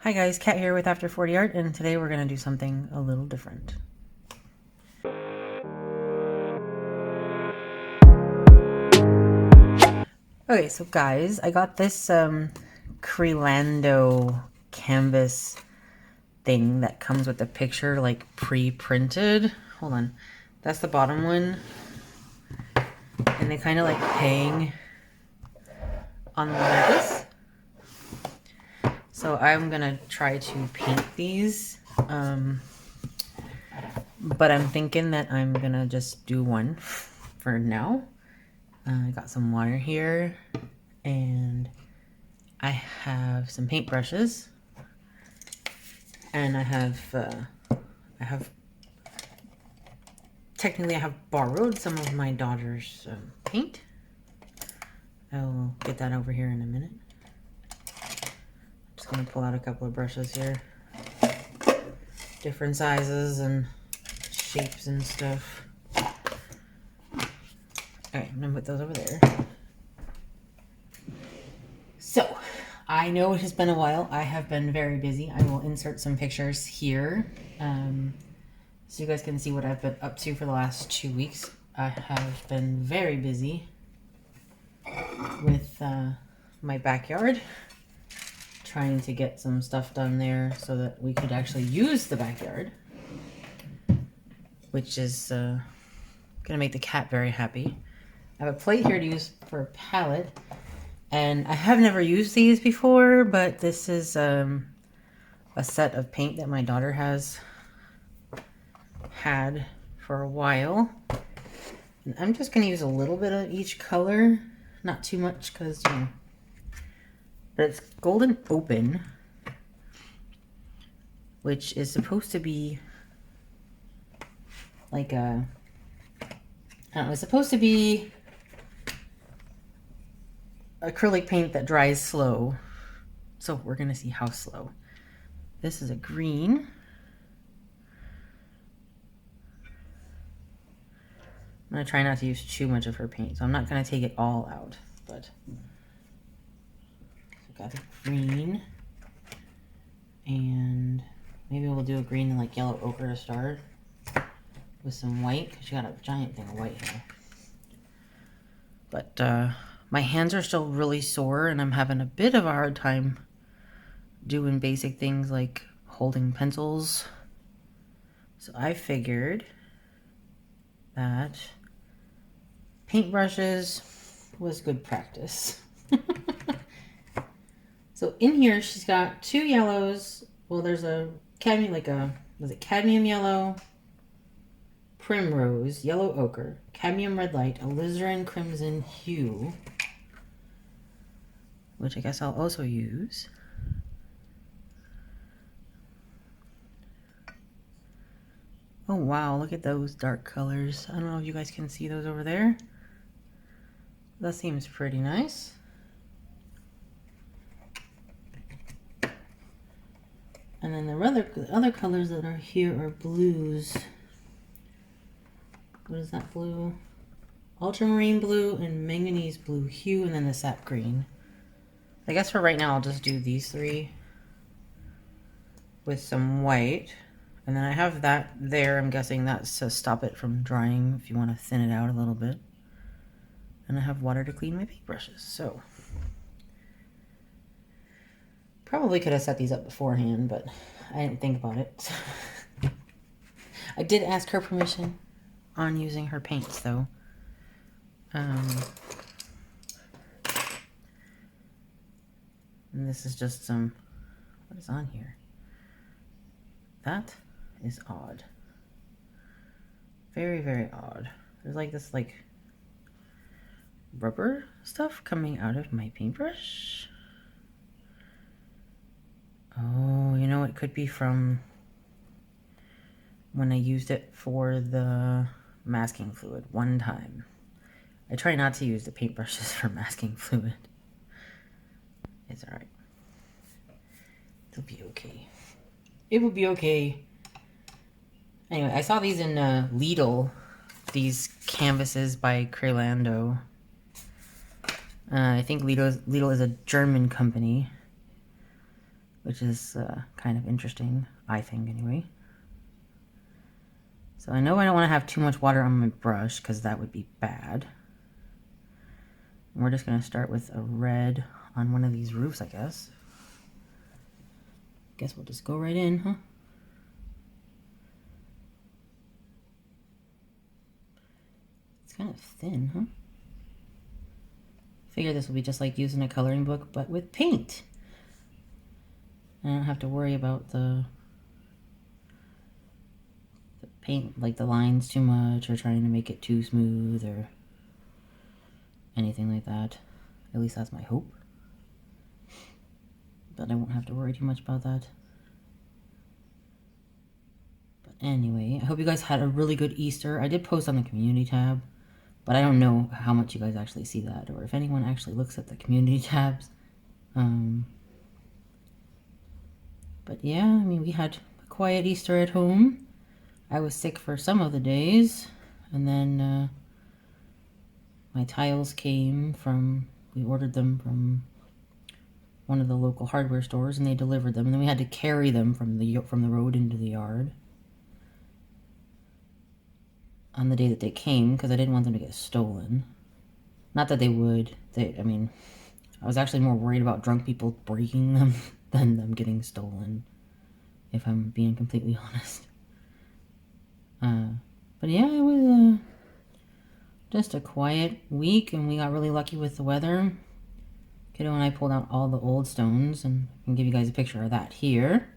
Hi guys, Kat here with After 40 Art, and today we're going to do something a little different. Okay, so guys, I got this Acrylando canvas thing that comes with the picture like pre-printed. Hold on, that's the bottom one. And they kind of like hang on the one like this. So I'm going to try to paint these. But I'm thinking that I'm going to just do one for now. I got some water here, and I have some paintbrushes, and I have technically I have borrowed some of my daughter's paint. I'll get that over here in a minute. Just gonna pull out a couple of brushes here, different sizes and shapes and stuff. Alright, I'm gonna put those over there. So, I know it has been a while. I have been very busy. I will insert some pictures here so you guys can see what I've been up to for the last 2 weeks. I have been very busy with my backyard, trying to get some stuff done there so that we could actually use the backyard, which is going to make the cat very happy. I have a plate here to use for a palette, and I have never used these before, but this is a set of paint that my daughter has had for a while. And I'm just going to use a little bit of each color, not too much because, you know, but it's Golden Open, which is supposed to be like a, I don't know, it's supposed to be acrylic paint that dries slow. So we're going to see how slow. This is a green. I'm going to try not to use too much of her paint, so I'm not going to take it all out, but I got the green, and maybe we'll do a green and like yellow ochre to start with some white, because you got a giant thing of white here. But my hands are still really sore, and I'm having a bit of a hard time doing basic things like holding pencils. So I figured that paintbrushes was good practice. So in here she's got 2 yellows. Well, there's a cadmium, like a, was it cadmium yellow, primrose, yellow ochre, cadmium red light, alizarin crimson hue, which I guess I'll also use. Oh wow, look at those dark colors. I don't know if you guys can see those over there. That seems pretty nice. And then the other colors that are here are blues. What is that blue? Ultramarine blue and manganese blue hue, and then the sap green. I guess for right now I'll just do these 3 with some white. And then I have that there. I'm guessing that's to stop it from drying if you want to thin it out a little bit. And I have water to clean my paintbrushes. So probably could have set these up beforehand, but I didn't think about it. I did ask her permission on using her paints though. And this is just some, what is on here? That is odd. Very, very odd. There's like this like rubber stuff coming out of my paintbrush. Oh, you know, it could be from when I used it for the masking fluid one time. I try not to use the paintbrushes for masking fluid. It's alright. It'll be okay. It will be okay. Anyway, I saw these in Lidl. These canvases by Acrylando. I think Lidl is a German company. which is kind of interesting, I think, anyway. So I know I don't want to have too much water on my brush because that would be bad. And we're just going to start with a red on one of these roofs, I guess. Guess we'll just go right in, huh? It's kind of thin, huh? Figure this will be just like using a coloring book, but with paint. I don't have to worry about the paint, like the lines too much, or trying to make it too smooth, or anything like that. At least that's my hope. But I won't have to worry too much about that. But anyway, I hope you guys had a really good Easter. I did post on the community tab, but I don't know how much you guys actually see that, or if anyone actually looks at the community tabs. But yeah, I mean, we had a quiet Easter at home. I was sick for some of the days, and then my tiles came from, we ordered them from one of the local hardware stores, and they delivered them, and then we had to carry them from the road into the yard on the day that they came, because I didn't want them to get stolen. Not that they would. I mean, I was actually more worried about drunk people breaking them than them getting stolen, if I'm being completely honest. But yeah, it was just a quiet week, and we got really lucky with the weather. Kiddo and I pulled out all the old stones, and I can give you guys a picture of that here.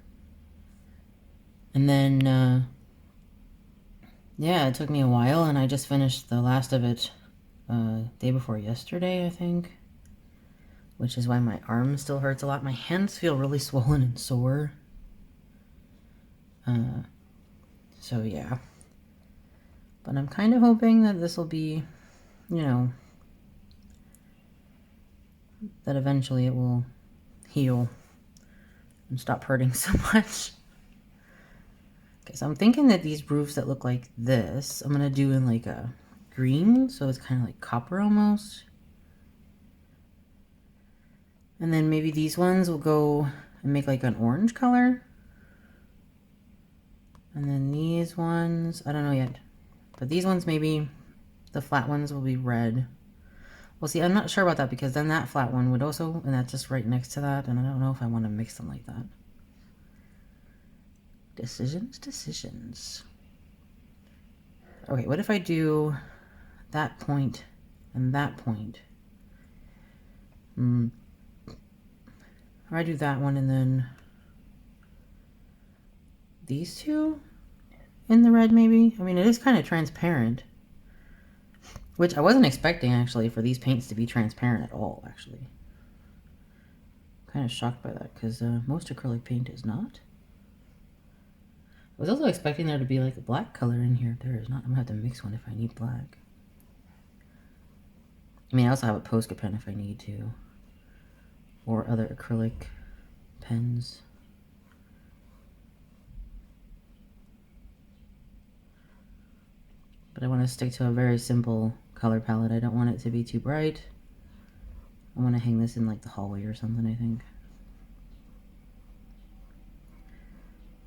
And then, yeah, it took me a while, and I just finished the last of it day before yesterday, I think. Which is why my arm still hurts a lot. My hands feel really swollen and sore. So yeah. But I'm kind of hoping that this will be, you know, that eventually it will heal and stop hurting so much. Okay, so I'm thinking that these roofs that look like this, I'm going to do in like a green, so it's kind of like copper almost. And then maybe these ones will go and make like an orange color. And then these ones, I don't know yet. But these ones, maybe the flat ones will be red. Well, see, I'm not sure about that, because then that flat one would also, and that's just right next to that, and I don't know if I want to mix them like that. Decisions. Okay, what if I do that point and that point? Or I do that one and then these two in the red, maybe? I mean, it is kind of transparent. Which I wasn't expecting, actually, for these paints to be transparent at all, actually. Kind of shocked by that, because most acrylic paint is not. I was also expecting there to be like a black color in here. There is not. I'm going to have to mix one if I need black. I mean, I also have a Posca pen if I need to. Or other acrylic pens. But I want to stick to a very simple color palette. I don't want it to be too bright. I want to hang this in like the hallway or something, I think.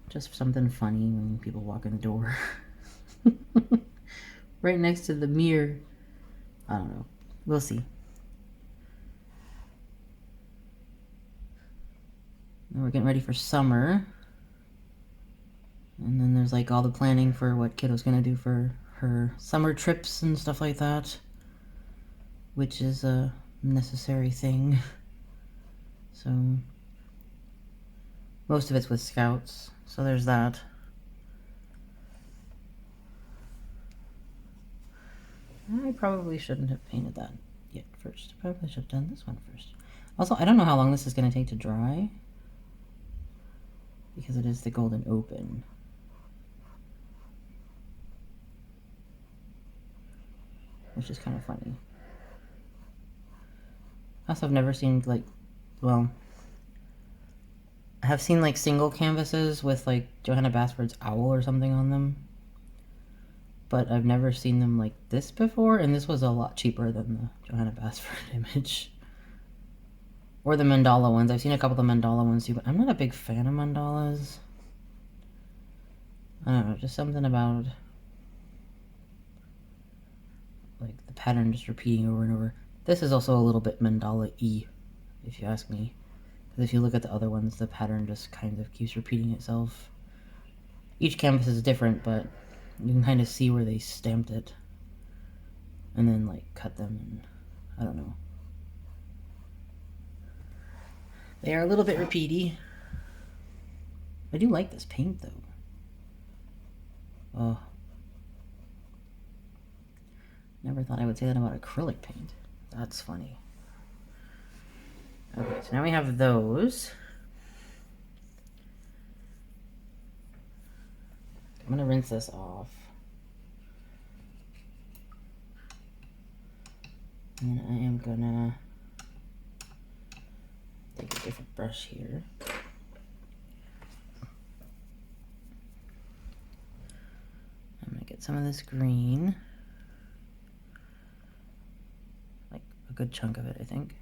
Just something funny when people walk in the door. Right next to the mirror. I don't know. We'll see. And we're getting ready for summer. And then there's like all the planning for what Kiddo's gonna do for her summer trips and stuff like that, which is a necessary thing. So most of it's with Scouts, so there's that. I probably shouldn't have painted that yet first. Probably should have done this one first. Also, I don't know how long this is going to take to dry, because it is the Golden Open. Which is kind of funny. Also, I've never seen, like, well, I have seen, like, single canvases with, like, Johanna Basford's owl or something on them. But I've never seen them like this before, and this was a lot cheaper than the Johanna Basford image. Or the mandala ones. I've seen a couple of the mandala ones too, but I'm not a big fan of mandalas. I don't know, just something about like the pattern just repeating over and over. This is also a little bit mandala-y, if you ask me. Because if you look at the other ones, the pattern just kind of keeps repeating itself. Each canvas is different, but you can kind of see where they stamped it. And then like cut them, and I don't know. They are a little bit repeaty. I do like this paint though. Oh. Never thought I would say that about acrylic paint. That's funny. Okay, so now we have those. I'm gonna rinse this off. And I am gonna take a different brush here. I'm gonna get some of this green. Like a good chunk of it, I think.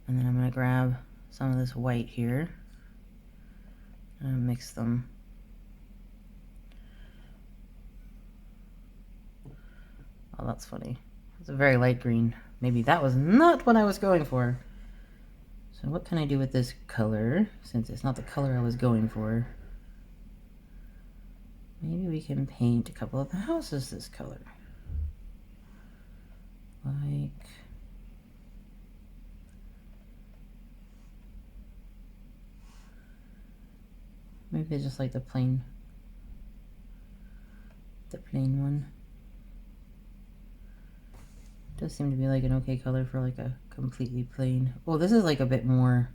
And then I'm gonna grab some of this white here and mix them. Oh, that's funny. It's a very light green. Maybe that was not what I was going for. So what can I do with this color, since it's not the color I was going for? Maybe we can paint a couple of the houses this color. Like... maybe just like the plain one. Does seem to be like an okay color for like a completely plain. Oh, this is like a bit more,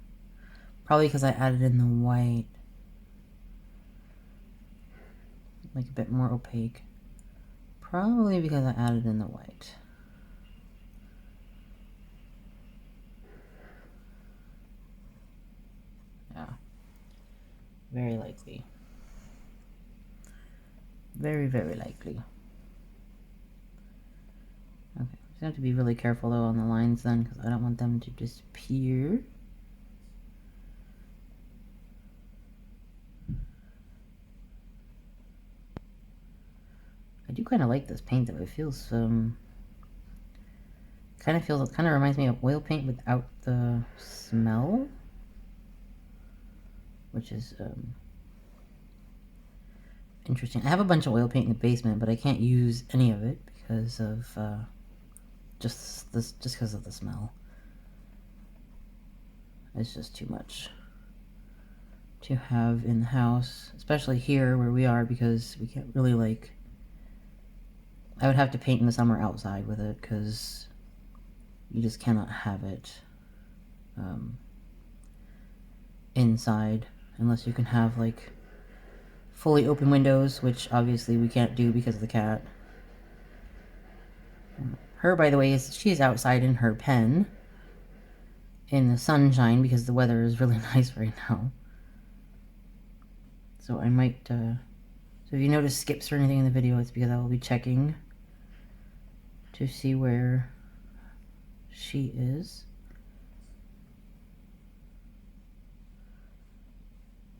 probably because I added in the white. Like a bit more opaque. Probably because I added in the white. Yeah. Very likely. Very, very likely. Okay, just have to be really careful though on the lines then, because I don't want them to disappear. I do kind of like this paint though. It feels kind of reminds me of oil paint without the smell, which is interesting. I have a bunch of oil paint in the basement, but I can't use any of it because of just because of the smell. It's just too much to have in the house, especially here where we are, because we can't really like... I would have to paint in the summer outside with it because you just cannot have it inside unless you can have like fully open windows, which obviously we can't do because of the cat. Her, by the way, she's outside in her pen in the sunshine because the weather is really nice right now. So I might, so if you notice skips or anything in the video, it's because I will be checking to see where she is.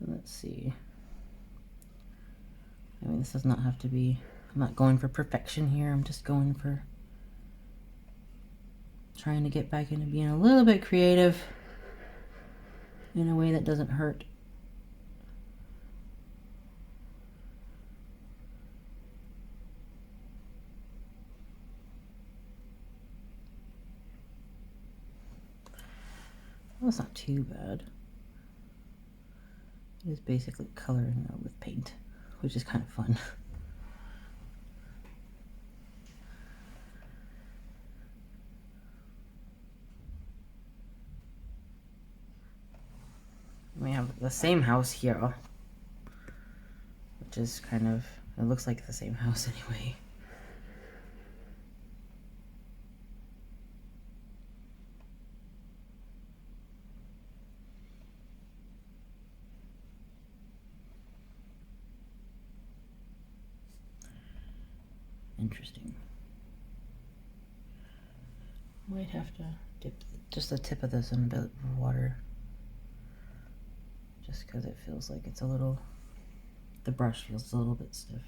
Let's see. I mean, this does not have to be, I'm not going for perfection here, I'm just going for trying to get back into being a little bit creative in a way that doesn't hurt. Well, it's not too bad. It is basically coloring though with paint, which is kind of fun. We have the same house here, which is kind of, it looks like the same house anyway. Interesting. Might have to dip just the tip of this in a bit of water. Just because it feels like it's a little, the brush feels a little bit stiff.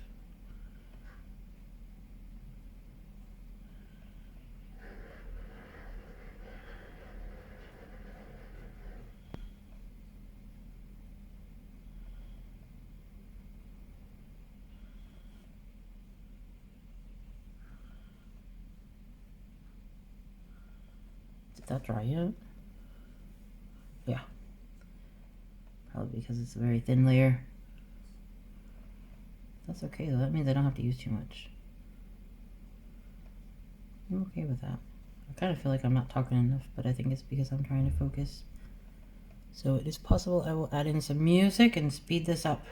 Did that dry yet? Yeah. Probably because it's a very thin layer. That's okay though, that means I don't have to use too much. I'm okay with that. I kind of feel like I'm not talking enough, but I think it's because I'm trying to focus. So it is possible I will add in some music and speed this up.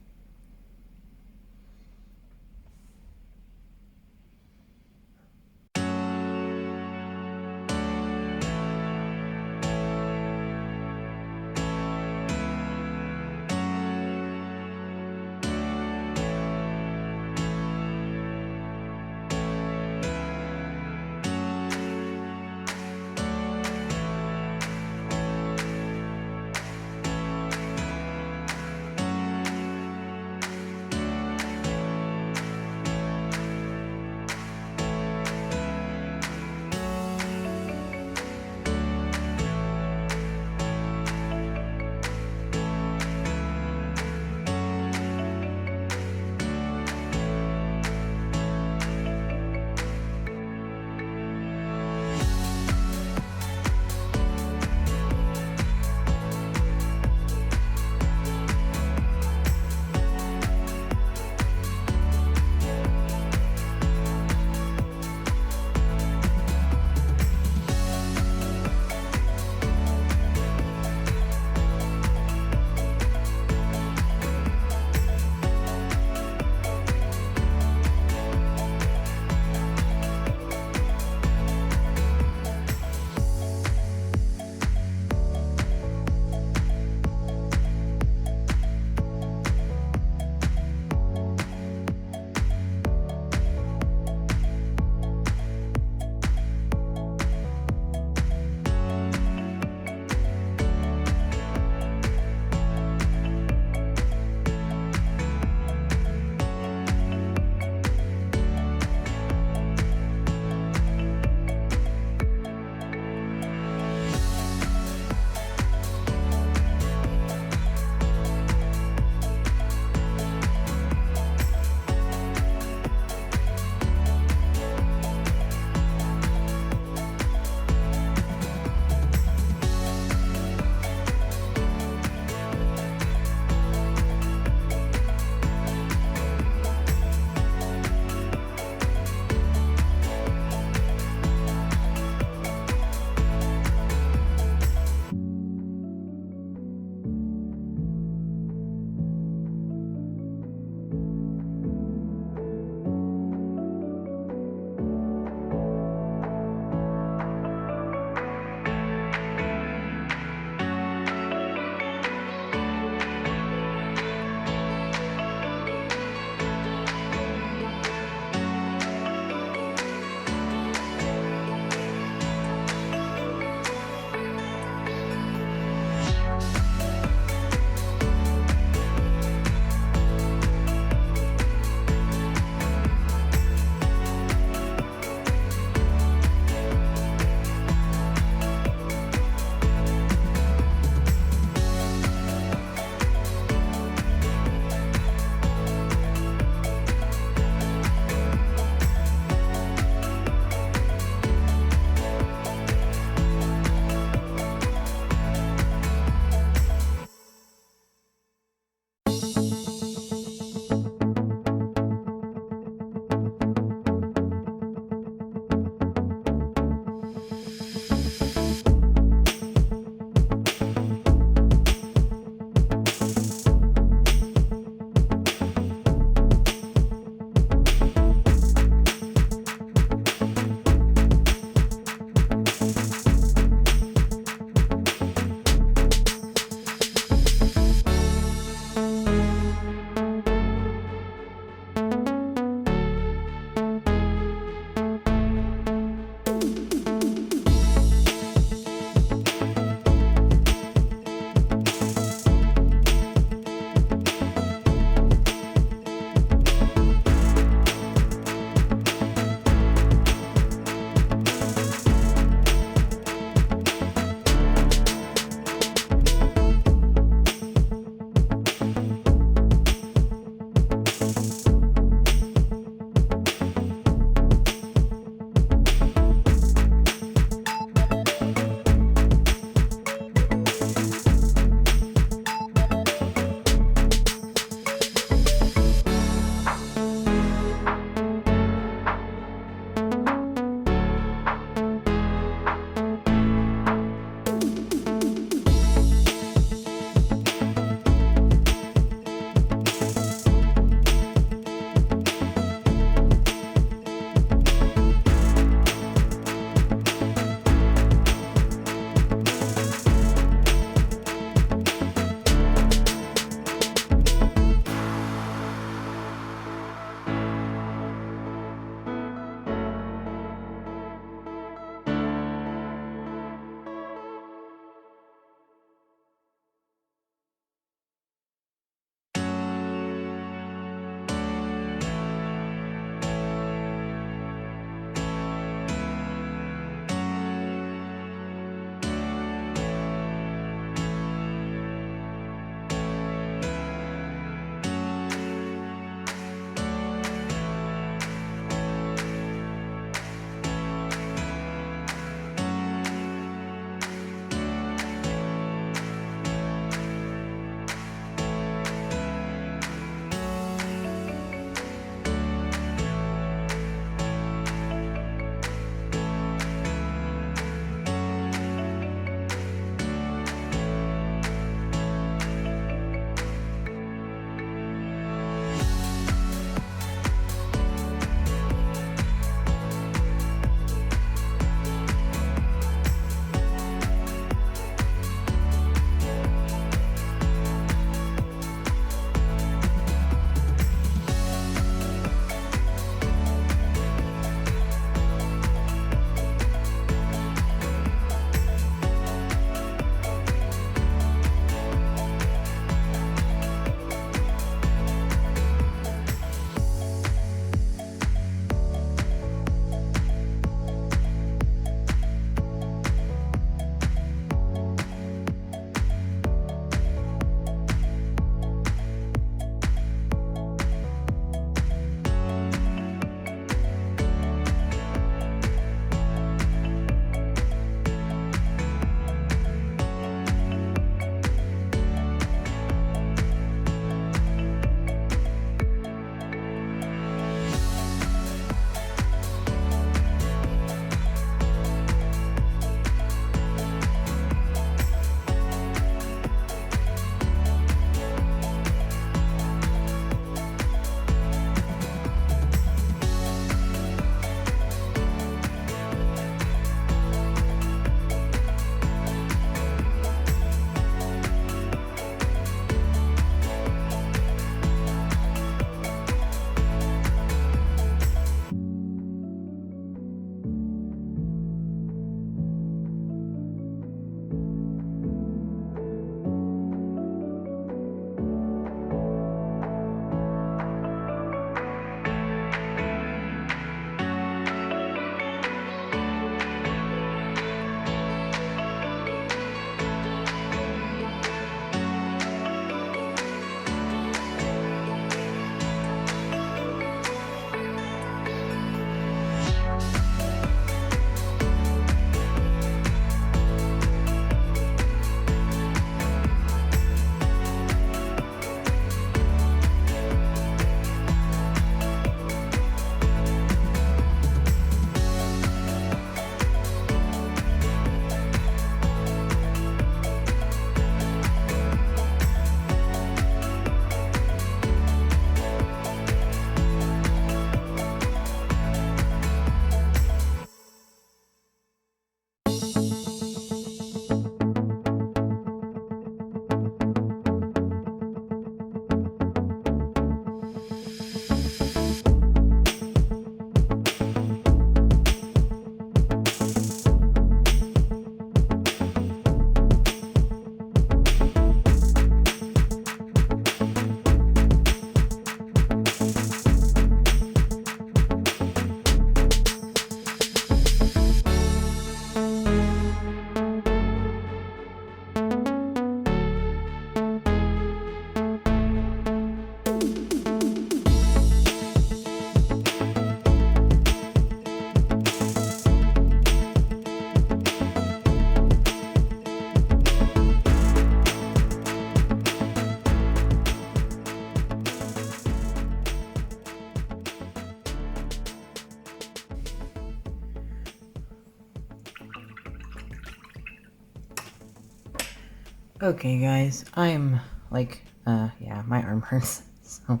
Okay, guys, I'm like, yeah, my arm hurts, so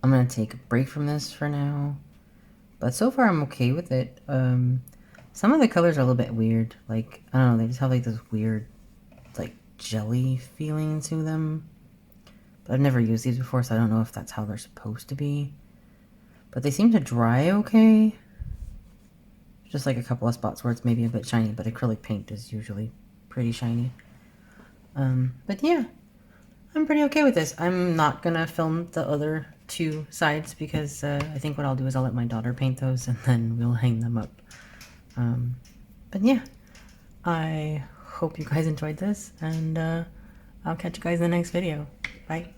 I'm gonna take a break from this for now. But so far, I'm okay with it. Some of the colors are a little bit weird. Like, I don't know, they just have like this weird, like, jelly feeling to them. But I've never used these before, so I don't know if that's how they're supposed to be. But they seem to dry okay. Just like a couple of spots where it's maybe a bit shiny, but acrylic paint is usually pretty shiny. But yeah, I'm pretty okay with this. I'm not gonna film the other two sides because I think what I'll do is I'll let my daughter paint those and then we'll hang them up. But yeah, I hope you guys enjoyed this, and I'll catch you guys in the next video. Bye.